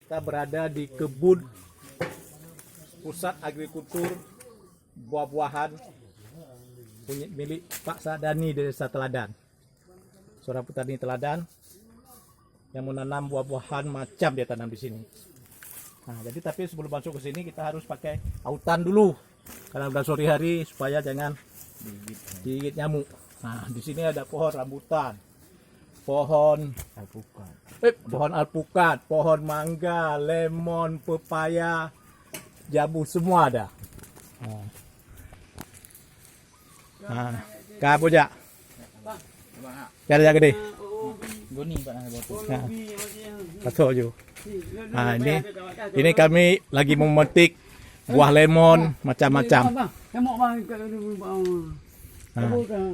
Kita berada di kebun pusat agrikultur buah-buahan milik Pak Sadani dari Desa Teladan. Seorang petani teladan yang menanam buah-buahan macam dia tanam di sini. Nah, jadi tapi sebelum masuk ke sini kita harus pakai autan dulu karena udah sore hari supaya jangan digigit nyamuk. Nah, di sini ada pohon rambutan, pohon alpukat, pohon mangga, lemon, pepaya, jambu semua ada. Nah, kamu ya? Cara jaga deh. Goni Pak nak botol. Nah, betul ju. Nah, ini kami lagi memetik buah lemon macam-macam. Nah,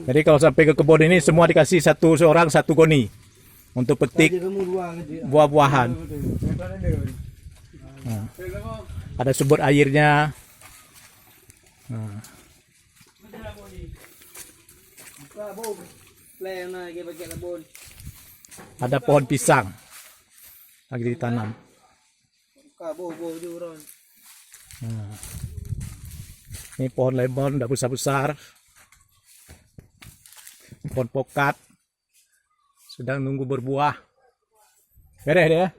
jadi kalau sampai ke kebun ini semua dikasih seorang satu goni untuk petik buah-buahan. Nah, ada sumber airnya. Nah. Ada pohon pisang lagi ditanam. Nah. Ini pohon lemon udah besar-besar. Pohon pokat sedang nunggu berbuah. Beres deh.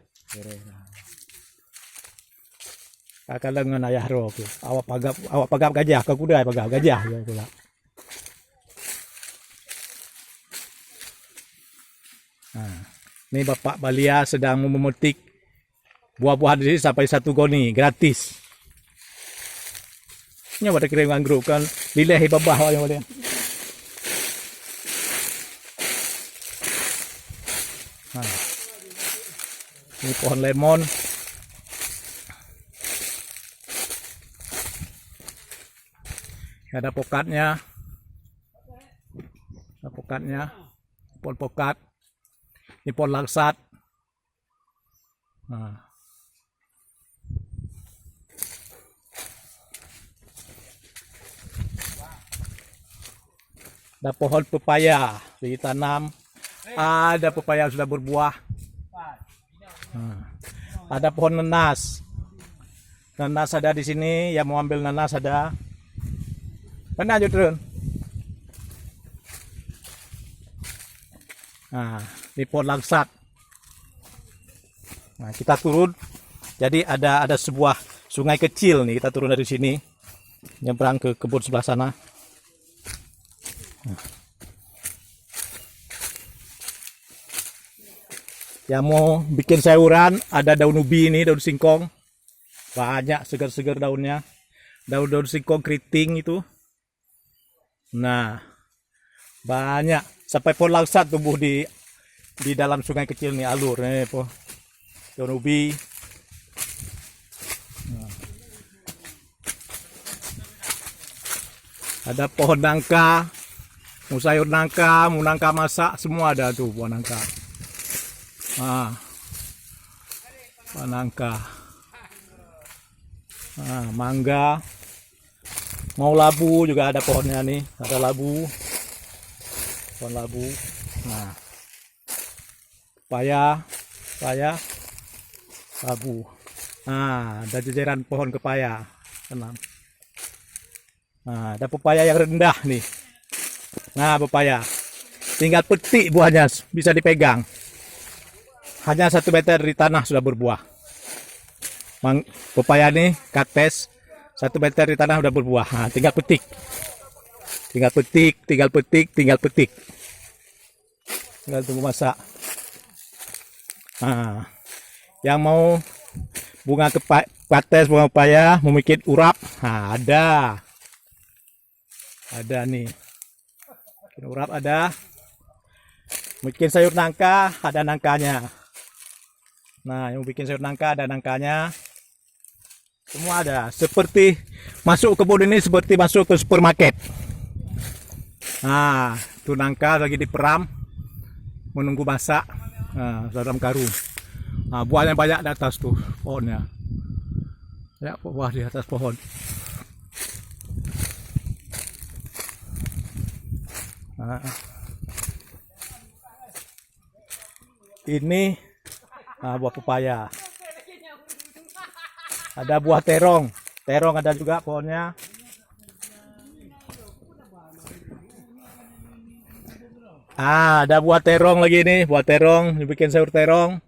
Kakak dengan ayah roh. Awak pagap gajah, kau kuda pagap gajah. Nah, ini Bapak Balia sedang memetik buah-buahan di sini sampai 1 goni gratis. Ini pada kirim anggrek kan lileh babah yang boleh. Nah, ini pohon lemon. Ada pokatnya. Ada pokatnya. Pohon pokat. Ini pohon langsat. Nah. Ada pohon pepaya ditanam. Ada pepaya yang sudah berbuah. Nah. Ada pohon nanas. Nanas ada di sini. Yang mau ambil nanas ada. Mana aja turun. Nah, ini pohon langsat. Nah, kita turun. Jadi ada sebuah sungai kecil nih. Kita turun dari sini, nyebrang ke kebun sebelah sana. Nah. Yang mau bikin sayuran ada daun ubi ini, daun singkong. Banyak segar-segar daunnya. Daun-daun singkong keriting itu. Nah, banyak sampai pohon langsat tumbuh di dalam sungai kecil nih, alur nih pohon daun ubi. Nah. Ada pohon nangka, mau sayur nangka, mau nangka masak semua ada tuh pohon nangka. Nah, pohon nangka, nah, mangga. Mau labu juga ada pohonnya nih, ada labu, pohon labu. Nah, pepaya, labu. Nah, ada jajaran pohon pepaya. Tenang. Nah, ada pepaya yang rendah nih. Nah, pepaya. Tinggal petik buahnya, bisa dipegang. Hanya 1 meter di tanah sudah berbuah. Pepaya nih, kates. 1 meter di tanah udah berbuah. Nah, tinggal petik. Tinggal petik. Tinggal tunggu masak. Nah, yang mau bunga kates, bunga pepaya, mau bikin urap. Nah, ada. Ada nih. Bikin urap ada. Bikin sayur nangka, ada nangkanya. Nah, yang bikin sayur nangka ada nangkanya. Semua ada, seperti masuk ke kebun ini seperti masuk ke supermarket. Nah, itu nangka lagi diperam, menunggu masak. Nah, dalam karung. Nah, buahnya banyak di atas tuh pohonnya. Ya, buah di atas pohon. Nah, ini buah pepaya. Ada buah terong. Terong ada juga pohonnya. Ada buah terong lagi nih, buah terong, dibikin sayur terong.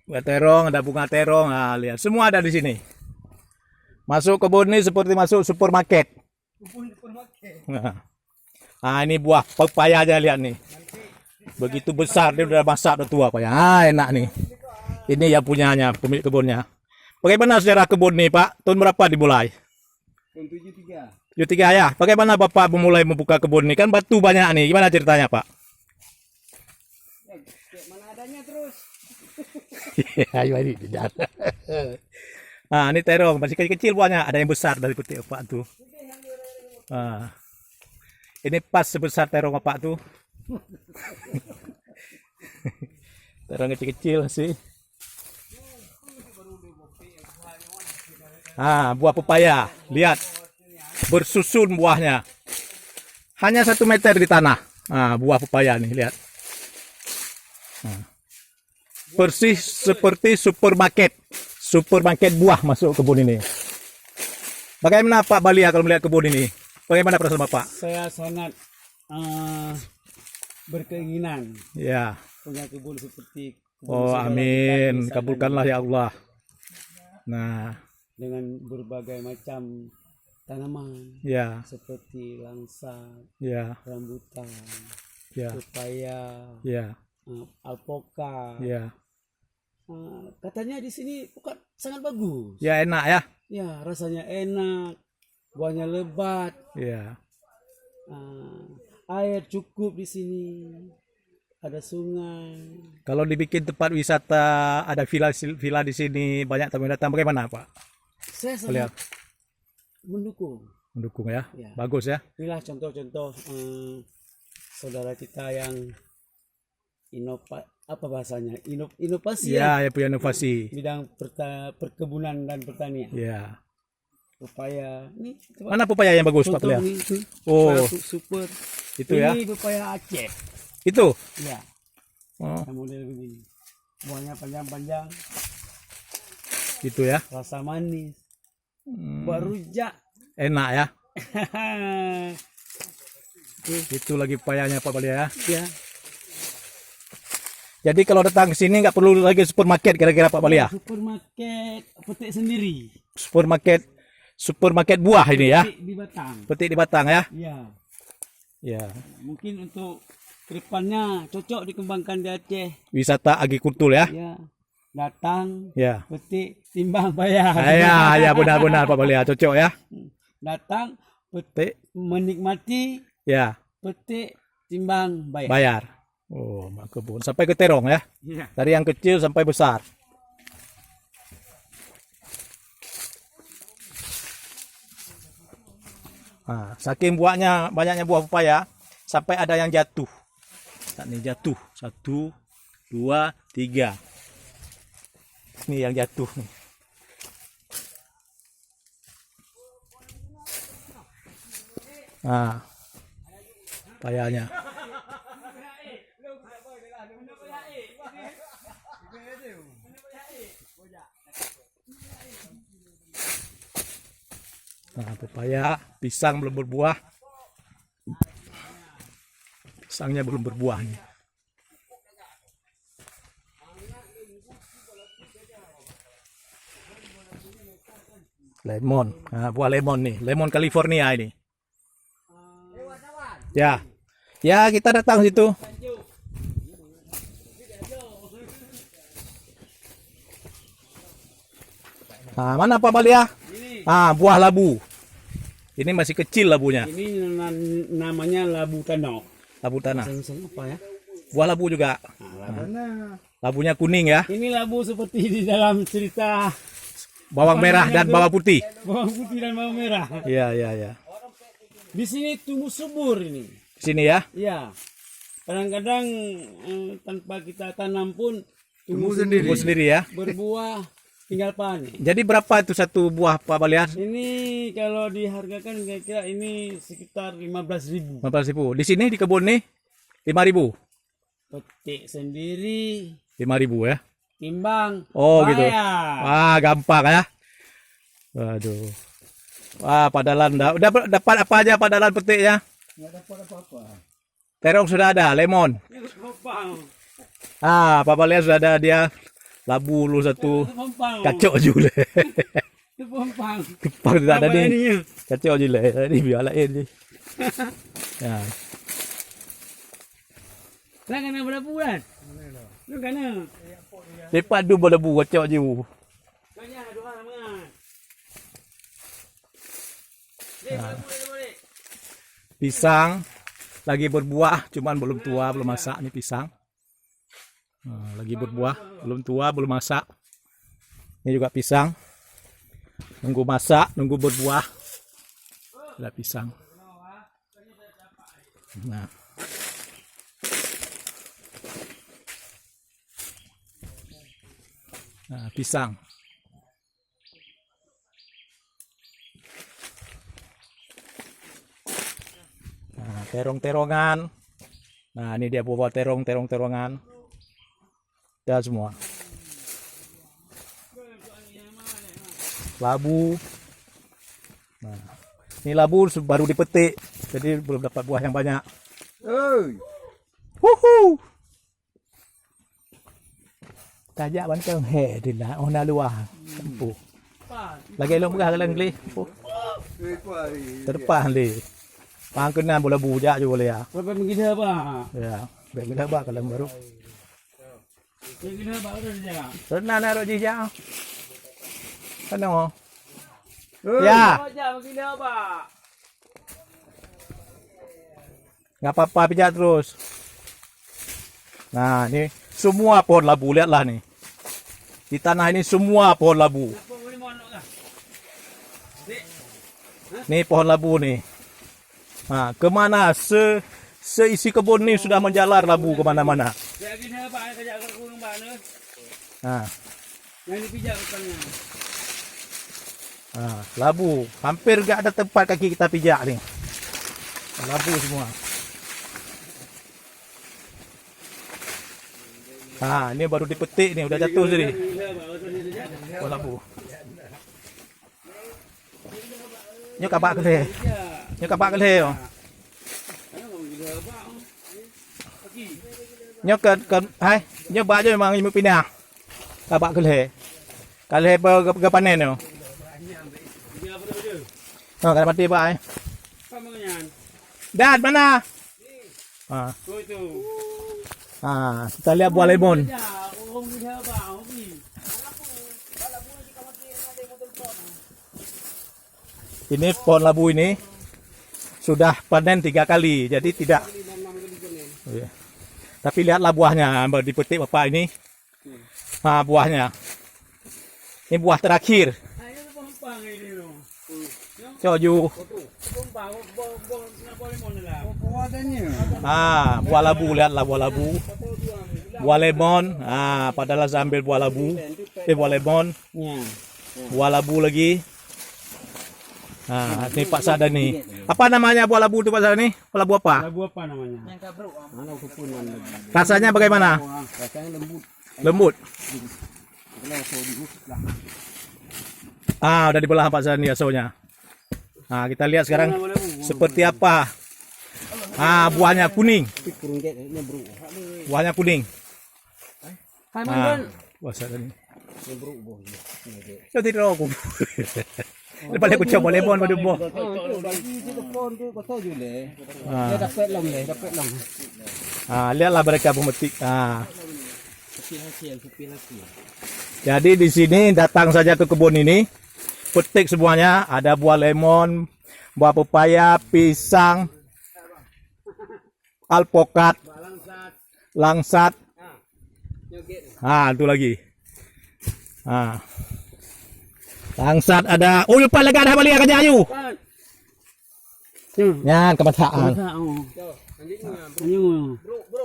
Buah terong, ada bunga terong. Lihat, semua ada di sini. Masuk kebun ini seperti masuk supermarket. Ini buah pepaya aja, lihat nih. Begitu besar, dia udah masak, udah tua paya. Enak nih. Ini yang punyanya, pemilik kebunnya. Bagaimana sejarah kebun nih, Pak? Tahun berapa dimulai? Tahun 73. 73 ya. Bagaimana Bapak memulai membuka kebun ini? Kan batu banyak nih. Gimana ceritanya, Pak? Ya, kayak mana adanya terus. ini tidak. Ini terong, masih kecil-kecil buahnya. Ada yang besar dari petik Pak tuh. Ini pas sebesar terong Pak tuh. Terong kecil-kecil sih. Buah pepaya. Lihat. Bersusun buahnya. Hanya 1 meter di tanah. Buah pepaya nih, lihat. Persis seperti supermarket. Supermarket buah masuk kebun ini. Bagaimana Pak Balia kalau melihat kebun ini? Bagaimana perasaan Bapak? Saya sangat berkeinginan Ya. punya kebun seperti kebun Oh, saudara amin. kita, Kabulkanlah ya Allah. Nah, dengan berbagai macam tanaman ya, seperti langsat, ya, rambutan, ya, pepaya, ya, alpoka. ya. Katanya di sini bukan sangat bagus. Ya, enak ya. Ya, rasanya enak, buahnya lebat, Ya. air cukup di sini, ada sungai. Kalau dibikin tempat wisata, ada villa di sini, banyak tamu datang, bagaimana Pak? Saya Lihat. sangat mendukung. Mendukung ya. Ya. Bagus ya. Inilah contoh-contoh saudara kita yang inovasi Ya, ya punya inovasi. bidang perkebunan dan pertanian. Ya. Pepaya ini Mana pepaya yang bagus Pak contoh lihat? nih, Oh, pepaya super. itu ya. Ini pepaya Aceh. Itu. Ya, Oh, yang model begini. Buahnya panjang-panjang, itu ya. rasa manis, Hmm, buah rujak. enak ya. Itu lagi pepayanya Pak Balia ya. Ya, Jadi kalau datang ke sini nggak perlu lagi supermarket kira-kira Pak Balia. supermarket petik sendiri. Supermarket buah ini ya. Petik di Batang. Petik di Batang ya. Ya, Ya. mungkin untuk kedepannya cocok dikembangkan di Aceh. Wisata agrikultur ya. Ya, datang, Ya. petik, timbang, bayar. Ya benar-benar Pak Balia cocok ya. Datang, Petik menikmati, ya petik, timbang, bayar. bayar. Oh, mak kebun sampai ke terong ya. Ya. Dari yang kecil sampai besar. Saking banyaknya buah pepaya sampai ada yang jatuh. Saat ini jatuh 1, 2, 3. Ini yang jatuh nih. Pepayanya. Pepaya, pisang belum berbuah. Pisangnya belum berbuah nih. Lemon, buah lemon nih, lemon California ini. Ya, ya kita datang situ. Mana Pak Balia? Buah labu. Ini masih kecil labunya. Ini namanya labu tanah. Labu tanah. Misalnya apa ya? Buah labu juga. Labunya kuning ya. Ini labu seperti di dalam cerita Bawang merah dan bawang putih. bawang putih dan bawang merah. Iya, iya, iya. Di sini tumbuh subur ini. Sini ya. Ya. Kadang-kadang tanpa kita tanam pun Tumbuh sendiri ya. berbuah, tinggal panen. Jadi berapa itu satu buah Pak Balia? Ini kalau dihargakan kira-kira ini sekitar 15.000. 15.000. Di sini di kebun nih 5.000. Petik sendiri 5.000 ya. Timbang. Oh gitu. Bayar. Wah, gampang ya. Waduh. Wah, padalan udah dapat apa aja padalan petiknya? Nggak dapat apa-apa. Terong sudah ada, lemon. Ini gampang. Papa lihat sudah ada dia. Labu lu satu. Itu gampang. Kacau juga. Itu gampang. Kepang tidak ada Apa nih. ininya? Kacau juga. Ini biar lain je. Ya. Lah kena berapa bulan? Lu kena. Lepas tu berdebu kacau je. Banyak dua orang. Boleh. Pisang lagi berbuah, cuman belum tua, belum masak nih pisang. Lagi berbuah, belum tua, belum masak. Ini juga pisang. Nunggu masak, nunggu berbuah. Ada pisang. Nah. Pisang. Terong-terongan. Nah, ini dia buah terong-terongan. Dah semua. Labu. Nah, ini labu baru dipetik, jadi belum dapat buah yang banyak. Wuhu. Tajak banteng di na ona luah. Tempuh. Lagi long berah lang li. Terdepan li. Pangkenan bola bujak juga boleh ya. Berapa begitu apa? Ya, begitu ba kalau baru. Begitu apa udah jaga. Pernah naruh jejak. Kan oh. Ya. Begitu apa? Nggak apa-apa pijak terus. Nah, ini semua pohon labu, lihatlah nih. Di tanah ini semua pohon labu. Nih pohon labu nih. Nah, kemana seisi kebun ini sudah menjalar labu kemana-mana. Nah, labu, hampir gak ada tempat kaki kita pijak nih. Labu semua. Ini baru dipetik nih, udah jatuh sini. Oh, labu. Nyok kabak ke deh. Nyok kabak ke deh. Nyok ke hai, nyok ba je memang imut pindah. Kabak ke deh. Kalau ke panen tu. Oh, kalau mati ba ai. Dad mana? Kita lihat buah lemon. Ini pohon labu ini sudah panen 3 kali, jadi tidak. Tapi lihatlah buahnya, dipetik bapak ini. Buahnya. Ini buah terakhir. Coju. Buah labu, lihatlah buah labu. Buah lemon, padahal saya ambil buah labu. Buah lemon. Buah labu lagi. Ini Pak Sadani. Apa namanya buah labu itu Pak Sadani? Buah labu apa? Labu apa namanya? Rasanya bagaimana? Rasanya lembut. Lembut. Udah dibelah Pak Sadani asonya. Kita lihat sekarang seperti apa. Buahnya kuning. Buahnya kuning. Buah Sadani. Yo tidak aku. Lepas aku coba lemon pada buah. Lihatlah mereka pemetik. Jadi di sini datang saja ke kebun ini, petik semuanya. Ada buah lemon, buah pepaya, pisang, alpokat, langsat. Itu lagi. Langsat ada. Oh, lupa lagi ada balik aja ayu. Yan, kemataan.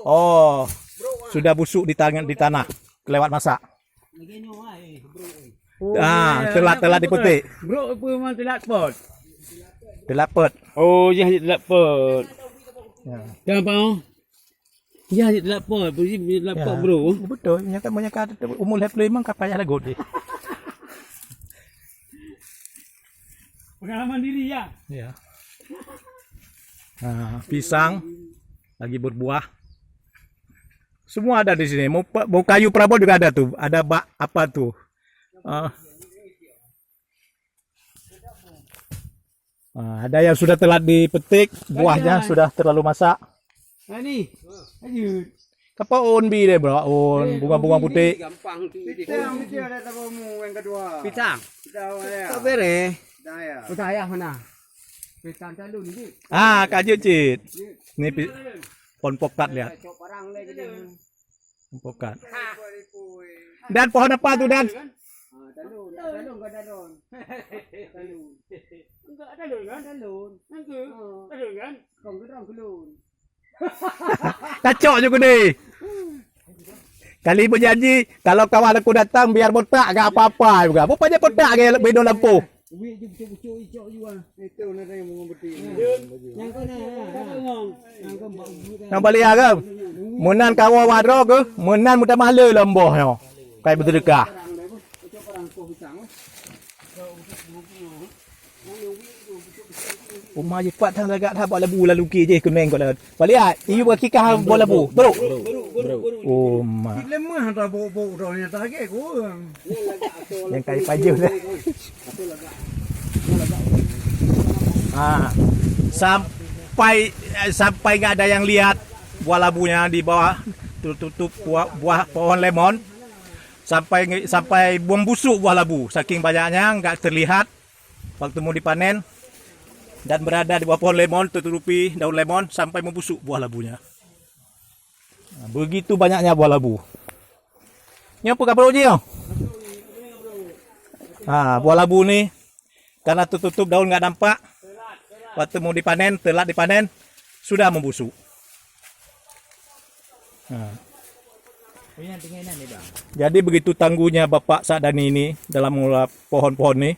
Oh, sudah busuk di tanah, kelewat masak. Telat dipetik. Bro, apa memang telat pot? Telat pot. Oh, ya telat pot. Jangan apa? Ya, lapor, lapor bro. Betul, banyak umur level memang kapal yang lagu deh. Pengalaman diri ya. Ya. Nah, pisang lagi berbuah. Semua ada di sini. Mau kayu Prabon juga ada tuh. Ada apa tuh? Ada yang sudah telat dipetik, buahnya sudah terlalu masak. Nah ni, lanjut. Apa unbi deh, bro? Bunga-bunga putih. Gampang tu. Pitang mesti ada tabumu yang kedua. Pitang. Pitang ya. Tak bere. Daya. Percaya mana? Pitang calon ni. Kajut cit. Ini pohon pokat lihat. Cok parang le gini. Pohon pokat. Dan pohon apa tuh Dan? Talun ke talun? Talun. Enggak talun kan? Talun. Nanti. Talun kan? Kong kerang kelun. Kacau juga deh. Kali berjanji kalau kawan aku datang biar botak gak apa-apa juga. Rupanya botak kayak bidon lampu. Wih, bucu-bucu icok juga. Itu nanti yang mengombeti. Yang kena. Yang kena. Yang balik ke? Menan kawan wadro ke? Menan mudah malu lemboh yo. Kayak berdekah. Umah je pat tang lagak tha bola bu lalu ki je kuneng ko la. Balik ah, iu ba kikah bola bu. Bro. Umah. Lemah tak bau-bau dah tak ke ku. Yang kai paju dah. Sampai enggak ada yang lihat buah labunya di bawah tutup buah pohon lemon. Sampai membusuk buah labu. Saking banyaknya enggak terlihat waktu mau dipanen. Dan berada di bawah pohon lemon, tertutupi daun lemon sampai membusuk buah labunya. Nah, begitu banyaknya buah labu. Ini apa kabar uji? Buah labu nih karena tertutup daun nggak nampak. Waktu mau dipanen, telat dipanen, sudah membusuk. Jadi begitu tangguhnya Bapak Sadani ini dalam mengelola pohon-pohon nih.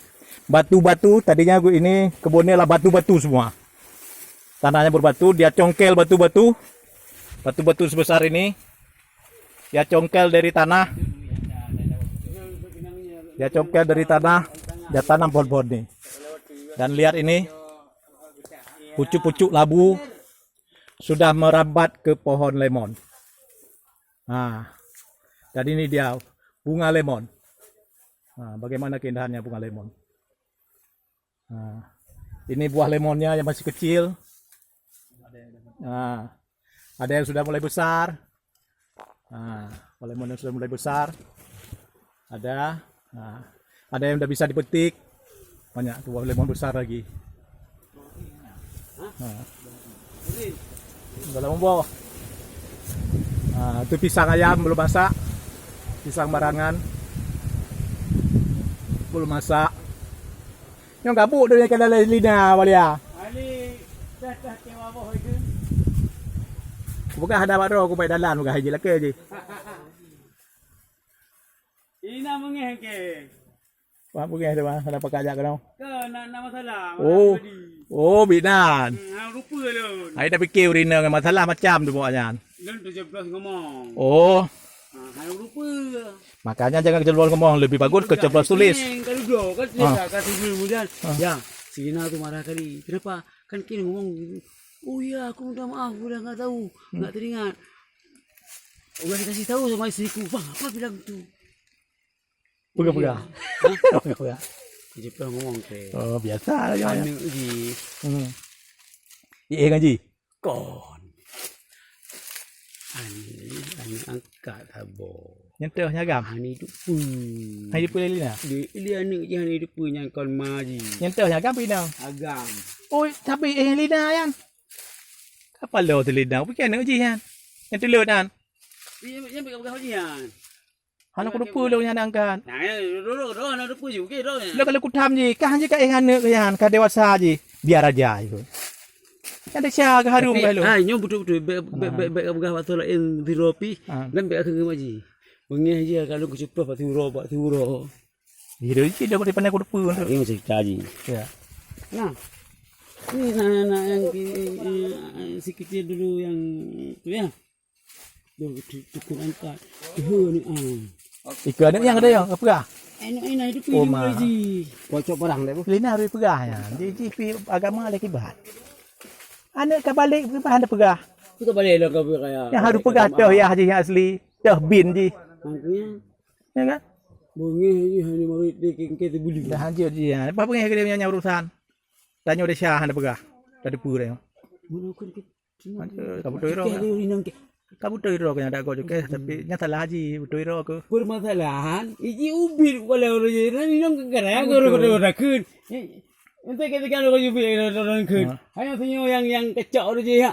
Batu-batu, tadinya ini kebunnya lah batu-batu semua. Tanahnya berbatu, dia congkel batu-batu. Batu-batu sebesar ini. Dia congkel dari tanah. Dia congkel dari tanah. Dia tanam pohon-pohon ini. Dan lihat ini. Pucuk-pucuk labu. Sudah merambat ke pohon lemon. Dan ini dia bunga lemon. Bagaimana keindahannya bunga lemon. Ini buah lemonnya yang masih kecil. Ada yang sudah mulai besar. Buah lemon yang sudah mulai besar. Ada yang sudah bisa dipetik. Banyak tuh buah lemon besar lagi. Dalam membawa. Itu pisang ayam belum masak. Pisang barangan belum masak. Yang gabuk dia kena lina walia. Ali dah kewa boh itu. Bukan ada baro aku pai dalan bukan haji lake je. Ina mengengke. Wah bukan ada pakai ajak kau. Ke nak masalah. Binan. Lupa lu. Ai dah fikir rina dengan masalah macam tu buatnya. Lan 17 ngomong. Lupa. Makanya jangan keceblos ngomong, lebih bagus keceblos tulis. Kalau dua kan dia kata kemudian. Ya, si Ina tu marah kali. Kenapa? Kan kini ngomong. Oh ya, aku minta maaf, udah enggak tahu, enggak teringat. Udah kasih tahu sama istriku, bang, apa bilang tu? Pegang. Dia pernah ngomong ke. Oh, biasa aja. Anu ji. Ngaji. Kon. Ani angkat habo. Nyentuh nyagam. Ani tu Hai di pulilina. Dia ni yang hidup punya kon maji. Nyentuh nyagam pinang. Agam. Oh, tapi lina yan. Kapal lo tu lina, bukan nak uji yan. Yang tu lo dan. Yang pegang ujian. Hana ku lupa lo yang angkat. Nah, ro nak lupa juga ro. Lo kalau ku tham je, kah je kat hana ke yan, kah dewasa je. Biar aja itu. Ada sya ke harum ke lo. Nyo betul-betul baik pegang waktu lain di ropi dan baik ke maji. Bengih je kalau ku cepat batu ro. Hidup je dah pandai ku lupa. Ini macam caji. Ya. Nah. Ini anak yang si kecil dulu yang tu ya. tukun angkat. Ni Ikan ni yang ada yang apa? Enak itu Oh, pilih ma. lagi. Kocok barang deh, Bu. Lina harus pegahnya. Di agama ada kibat. Anak ke balik bahan ada pegah. Kita balik lah kau kayak. Yang harus pegah dah ya haji yang asli. Dah bin je. Makanya Ya kan? bunyi ni hanya mari deking kita buli. Dah haji je ya. Apa pengen dia punya urusan. Tanya udah syah ada pegah. Dah ada pura dia. Mana kan kita. Kamu tu iro. Kita rinang ke. Kamu tu iro kena ada kau juga tapi nyata lah haji tu iro aku. Permasalahan iki ubir kalau orang jadi rinang ke kerja orang kun. Entah kita kan orang ubir orang kun. Hanya tanya yang kecak orang je.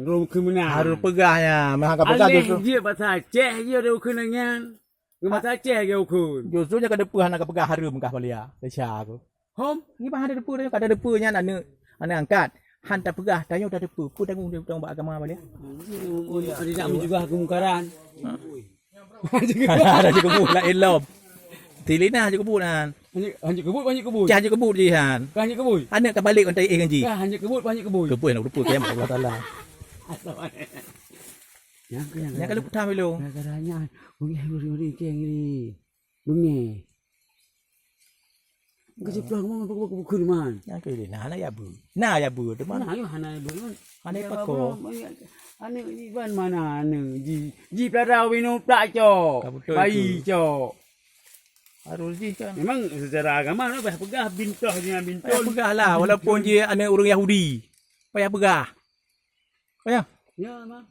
Rom kemana? Harus pegahnya. Mahal pegah Alih tu. dia pasal ceh dia ada ukunannya. Pasal ceh dia ukun. Justru nya kada depu anak pegah harum kah balia. Sia aku. Hom. Ni bahan ada depu dia kada depunya anak angkat. Hantar pegah tanya udah depu. Pu tanggung dia tanggung agama balia. Ada nak juga kemungkaran. Ada juga bu la ilom. Tilina juga bu nan. Hanya kebut banyak kebut. Cah juga bu je han. Hanya kebut. Anak ke balik ontai ngaji. Hanya kebut banyak kebut. Kepu nak depu kiam Allah Taala. Yang Nya kalau putar melu. kadang-kadangnya bunyi keng ni. Bunyi. Kasi pulang mo bukan man. Yang ke na ya bu. Na ya bu tu mana? Mana ayo hana bukan. Ane pako. Ane iban mana ane ji peladau minum placo. Bayi co. Harus je kan. Memang secara agama nak pegah bintah dengan Payah bintol. pegah lah walaupun dia anak orang Yahudi. Payah pegah. Payah. Ya, mah.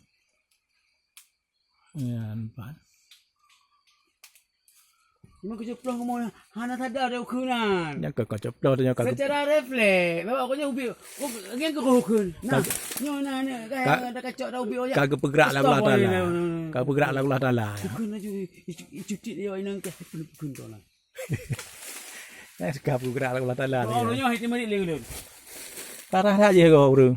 Ya, nampak. Memang kerja pulang ngomong hana tak ada ukuran. Yang kau ceplo tanya kau. Secara refleks, bawa aku ubi. Yang kau ukun. Nah, nyona ni kayak ada kacau dah ubi oyak. Kau bergerak lah Allah Taala. Kau bergerak lah Allah Taala. Ukun aja cuti dia inang ke ukun tu lah. Kau bergerak lah Allah Taala. Orangnya hati mari lelun. Parah saja kau orang.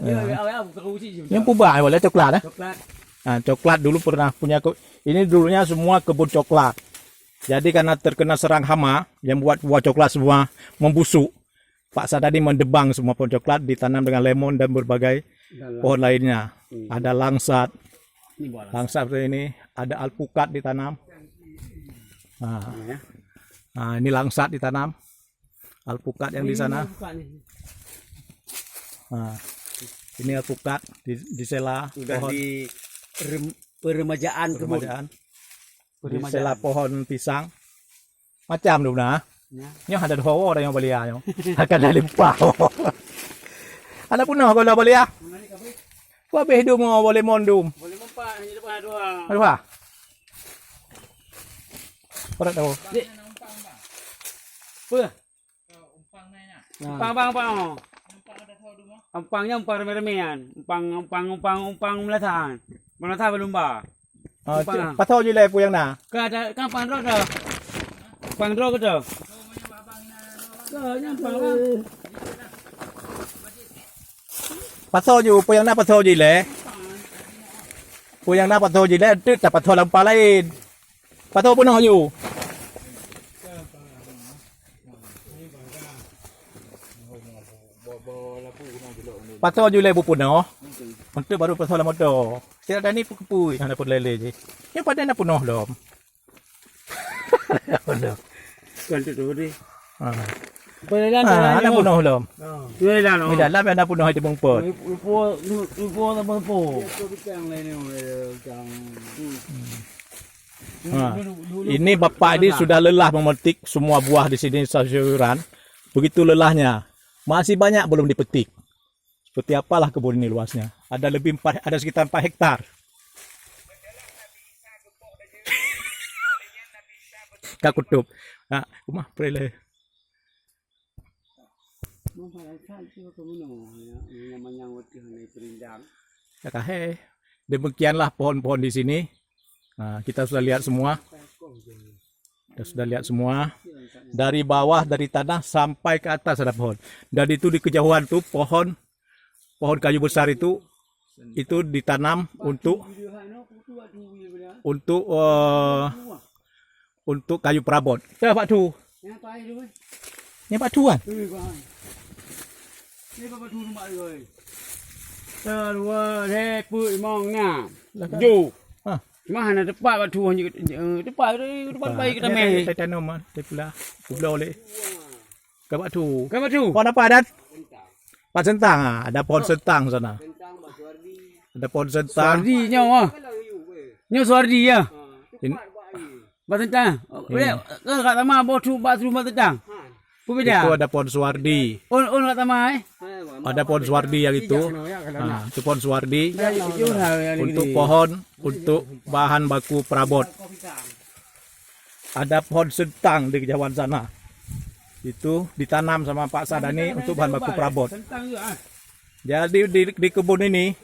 Ya, awak aku uji je. Yang pubah boleh coklat Coklat. Nah, coklat dulu pernah punya ini dulunya semua kebun coklat. Jadi karena terkena serang hama yang buat buah coklat semua membusuk. Pak Sadani mendebang semua pohon coklat ditanam dengan lemon dan berbagai pohon lainnya. Ada langsat. Ni bola. Langsat seperti ini, ada alpukat ditanam. Nah, ini langsat ditanam. Alpukat yang di sana. Nah, ini alpukat di sela Sudah pohon di peremajaan kebun. di sela pohon pisang. Macam tu nah. Ya. Nyo ada dua orang yang belia nyo. Akan ada limpah. Ada punah kalau belia. Ku habis dum boleh mondum. Boleh mempak hanya depan dua. Aduh ah. Ora tahu. Apa? Umpang Umpang bang. Umpangnya umpang remeh-remehan. Umpang melatan. Melatan berlumba. Patau je le puyang na. Ke ada kapan rok dah? Umpang rok ke dah? Ke nyampang lah. Patau je puyang na patau je le. Puyang na patau je le, tak patau lampa lain. Patau punah je. Patau je le punah. Untuk baru pasal lama tu. Saya dah ni pukul yang dapat lele je. Yang pada nak penuh lom. Kan tu deh. Ada penuh lom. Yelah no. Di dalam ada penuh itu bungpot. Lupa apa apa. Ini bapak ini sudah lelah memetik semua buah di sini sayuran. Begitu lelahnya. Masih banyak belum dipetik. Seperti apalah kebun ini luasnya. Ada ada sekitar 4 hektar. Kak kutub. Nah, rumah prele. Demikianlah pohon-pohon di sini. Nah, kita sudah lihat semua. Kita sudah lihat semua. Dari bawah, dari tanah sampai ke atas ada pohon. Dan itu di kejauhan tuh pohon kayu besar itu ditanam untuk kayu perabot. Ya Pak Tu. Ni Pak Tu kan? Ni Pak Tu rumah dia. Terus reput mongnya. Jo. Ah. Mana tepat batu hanya tepat baik kita mai. Saya tanam ah, saya pula oleh. Ke batu. Kan batu. Pohon apa ada? Pohon sentang ah, ada pohon sentang sana. Ada pohon sentang. Suardi nyawa. Nyawa suardi ya. Ini Batentang. Boleh kat tama batu batentang. itu Beda. ada pohon suardi. On kat tama Ada pohon suardi yang itu. Ah, itu pohon suardi. Untuk pohon, untuk bahan baku perabot. Ada pohon sentang di kejauhan sana. Itu ditanam sama Pak Sadani untuk bahan baku perabot. Sentang juga. Jadi di kebun ini